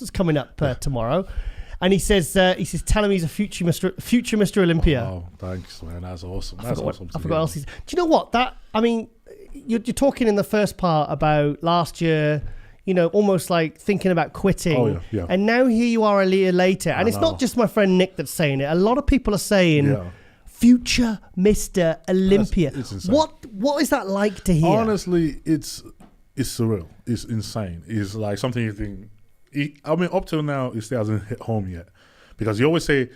Samson's coming up tomorrow. And he says, tell him he's a future Mr. Olympia. Oh, thanks, man. That's awesome. I forgot what else he's. Do you know what? You're talking in the first part about last year, almost like thinking about quitting. Oh, yeah. And now here you are a year later. And it's not just my friend Nick that's saying it. A lot of people are saying, future Mr. Olympia. It's insane. What is that like to hear? Honestly, it's surreal. It's insane. It's like something you think. Up till now, it still hasn't hit home yet, because you always say,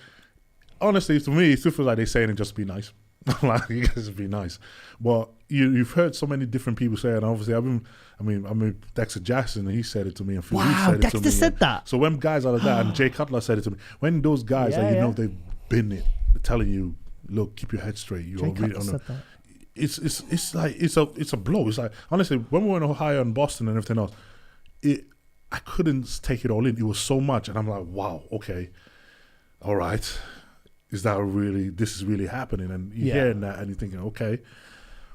honestly, to me, it still feels like they're saying it just to be nice, like you guys be nice. But you've heard so many different people say it. And obviously, Dexter Jackson, he said it to me, and Phil said it Dexter to me. said that. So when guys like that, and Jay Cutler said it to me, when those guys that they've been it, telling you, look, keep your head straight. You're really on that. It's like it's a blow. It's like, honestly, when we went Ohio and Boston and everything else, I couldn't take it all in. It was so much. And I'm like, wow, okay, all right. This is really happening. And you're hearing that and you're thinking, okay,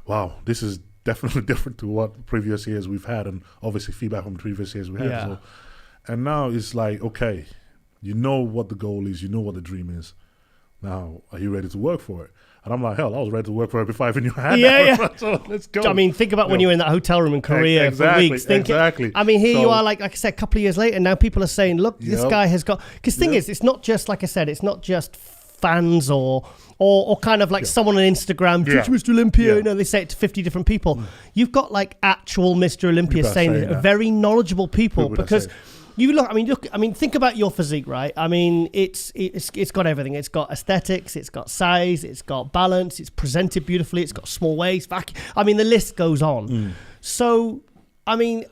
wow, this is definitely different to what previous years we've had. And obviously feedback from previous years we had. Yeah. So, and now it's like, okay, you know what the goal is. You know what the dream is. Now, are you ready to work for it? And I'm like, hell, I was ready to work for it before I even knew I had that. So let's go. I mean, think about when you were in that hotel room in Korea for weeks. Exactly. I mean, here you are, like I said, a couple of years later, now people are saying, look, this guy has got... Because the thing is, it's not just, like I said, it's not just fans or kind of like someone on Instagram, future Mr. Olympia, they say it to 50 different people. You've got like actual Mr. Olympia saying it, very knowledgeable people, because... think about your physique, right? I mean, it's got everything. It's got aesthetics, it's got size, it's got balance, it's presented beautifully, it's got small waist, vacuum. I mean, the list goes on. So, I mean,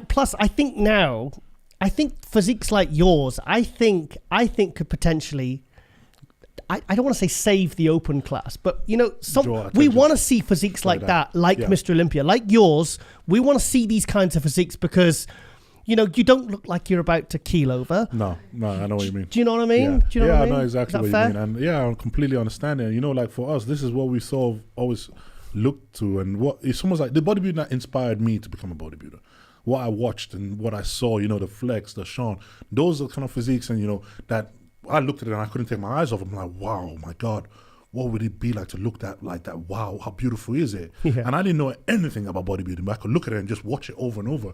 plus, I think physiques like yours, I think could potentially, I don't want to say save the open class, but we want to see physiques like that, like Mr. Olympia, like yours. We want to see these kinds of physiques because, you don't look like you're about to keel over. No, I know what you mean. Do you know what I mean? Yeah, Do you know what I mean? I know exactly what you mean. And I completely understand it. And, like for us, this is what we sort of always looked to. And it's almost like the bodybuilding that inspired me to become a bodybuilder. What I watched and what I saw, the Flex, the Sean, those are kind of physiques and, that I looked at it and I couldn't take my eyes off. I'm like, wow, my God. What would it be like to look at like that? Wow, how beautiful is it? Yeah. And I didn't know anything about bodybuilding, but I could look at it and just watch it over and over.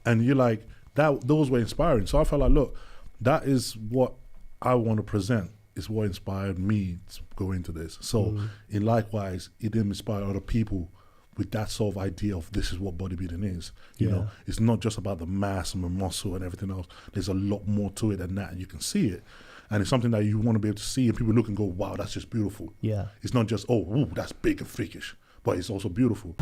And you're like, those were inspiring. So I felt like, look, that is what I want to present. It's what inspired me to go into this. So in likewise, it didn't inspire other people with that sort of idea of this is what bodybuilding is. You know, it's not just about the mass and the muscle and everything else. There's a lot more to it than that. And you can see it. And it's something that you want to be able to see and people look and go, wow, that's just beautiful. Yeah. It's not just, oh, ooh, that's big and freakish, but it's also beautiful.